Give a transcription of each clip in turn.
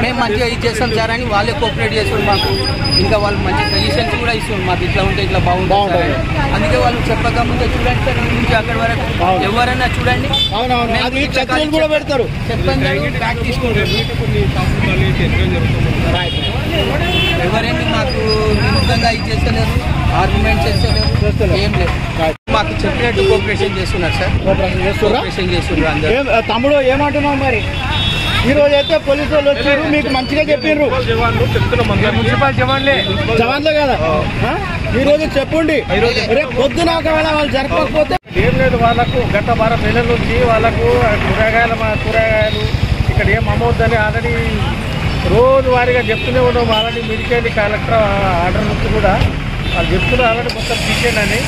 మేము మంచిగా ఇది చేస్తాం సార్ అని వాళ్ళే కోఆపరేట్ చేస్తున్నారు మాకు. ఇంకా వాళ్ళు మంచి సజెషన్స్ కూడా ఇస్తున్నారు మాకు, ఇట్లా ఉంటే ఇట్లా బాగుంటుంది. అందుకే వాళ్ళు చెప్పక ముందే చూడండి సార్, నుంచి అక్కడి వరకు ఎవరైనా చూడండి చెప్పండి బ్యాక్ తీసుకుంటారు. ఎవరైనా మాకు విరుద్ధంగా ఇది చేస్తలేరు, ఆర్గ్యుమెంట్ చేస్తలేరు, ఏం లేదు. మాకు చెప్పినట్టు కోఆపరేషన్ చేస్తున్నారు సార్, కోఆపరేషన్ చేస్తున్నారు అందరూ. తమ్ముడు ఏమంటున్నావు మరి? ఈ రోజు అయితే పోలీసు వాళ్ళు వచ్చారు, మీకు మంచిగా చెప్పారు. మున్సిపల్ జవాన్లే కదా, ఈ రోజు చెప్పండి. రేపు పొద్దున ఒకవేళ వాళ్ళు జరపకపోతే ఏం లేదు. వాళ్ళకు గత 12 నెలల నుంచి వాళ్ళకు కూరగాయలు ఇక్కడ ఏం అమ్మవద్దని ఆల్రెడీ రోజు వారీగా చెప్తూనే ఉన్నాం. ఆల్రెడీ మిడికెళ్ళి కలెక్టర్ ఆర్డర్ నుంచి కూడా వాళ్ళు చెప్తున్నారు ఆల్రెడీ మొత్తం తీసేయండి అని.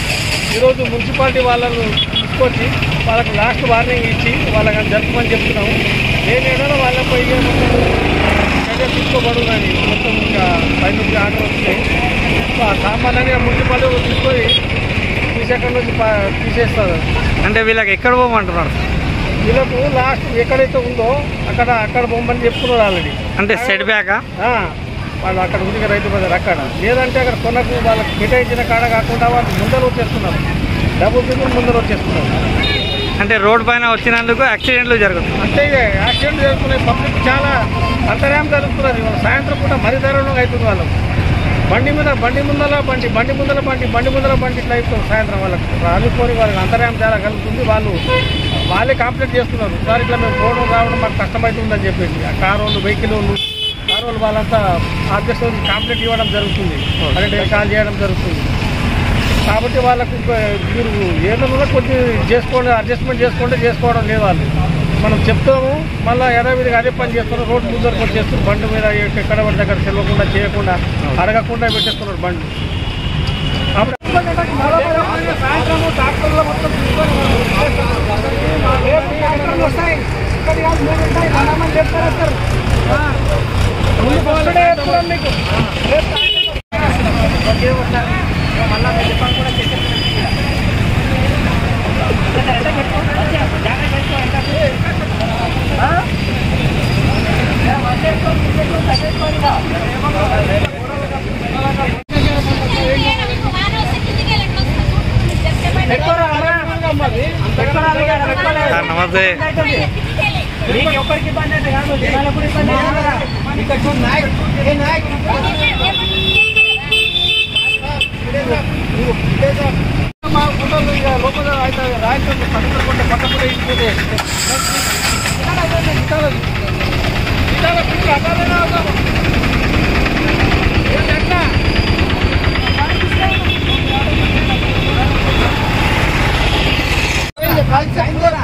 ఈరోజు మున్సిపాలిటీ వాళ్ళను తీసుకొచ్చి వాళ్ళకు లాస్ట్ వార్నింగ్ ఇచ్చి వాళ్ళకి జరపమని చెప్తున్నాము. నేనేదో వాళ్ళపై చర్య తీసుకోబడునని మొత్తం ఇంకా పై నుంచి ఆర్డర్ వస్తున్నాయి. సామాన్యంగా మున్సిపాలిటీ తీసుకొని తీసేక్కడ నుంచి తీసేస్తారు. అంటే వీళ్ళకి ఎక్కడ పోమంటున్నారు? వీళ్ళకు లాస్ట్ ఎక్కడైతే ఉందో అక్కడ పోమని చెప్తున్నారు ఆల్రెడీ. అంటే సెట్ బ్యాకా వాళ్ళు అక్కడ ఉంది రైతు బజార్ అక్కడ, లేదంటే అక్కడ కొనకు వాళ్ళకి కేటాయించిన కాడ కాకుండా వాళ్ళు ముందర వచ్చేస్తున్నారు, డబ్బు బిల్లు ముందర వచ్చేస్తున్నారు. అంటే రోడ్ పైన వచ్చినందుకు యాక్సిడెంట్లు జరుగుతుంది. అంటే యాక్సిడెంట్ జరుగుతున్నాయి, పబ్లిక్ చాలా అంతరాయం జరుగుతున్నది. సాయంత్రం పూట మరీ దారుణంగా అవుతుంది. వాళ్ళకు బండి ముందర బండి ఇట్లా అవుతుంది. సాయంత్రం వాళ్ళకి రానుకొని వాళ్ళకి అంతరాయం చాలా కలుగుతుంది. వాళ్ళే కంప్లైంట్ చేస్తున్నారు, సార్ ఇట్లా మేము పోవడం రావడం మాకు కష్టమవుతుందని చెప్పేసి. ఆ కారు వాళ్ళు వాళ్ళంతా ఆఫీస్ కంప్లైంట్ ఇవ్వడం జరుగుతుంది, అంటే కాల్ చేయడం జరుగుతుంది. కాబట్టి వాళ్ళకు మీరు ఏదైనా కొంచెం చేసుకోండి, అడ్జస్ట్మెంట్ చేసుకోవడం లేదు. వాళ్ళు మనం చెప్తాము, మళ్ళీ యథావిధిగా అదే పని చేస్తున్నారు. రోడ్డు ముందరకు వచ్చేస్తున్నారు, బండి మీద ఎక్కడ పడి దగ్గర తెలియకుండా చేయకుండా అడగకుండా పెట్టేస్తున్నారు బండి. సాయంత్రము ట్రాక్టర్లో మొత్తం వస్తాయి, చెప్తారు మీకు మళ్ళా చెప్పాలి కూడా నమస్తే. మీకు ఒక్కరికి ఇబ్బంది అయితే కాదు, జనాలు కూడా ఇబ్బంది. మా ఫోటోలు ఇక లోపల రాయితో పట్టుకుంటే పట్టకుండా ఇచ్చిపోతే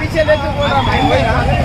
పీछे लेके बोल रहा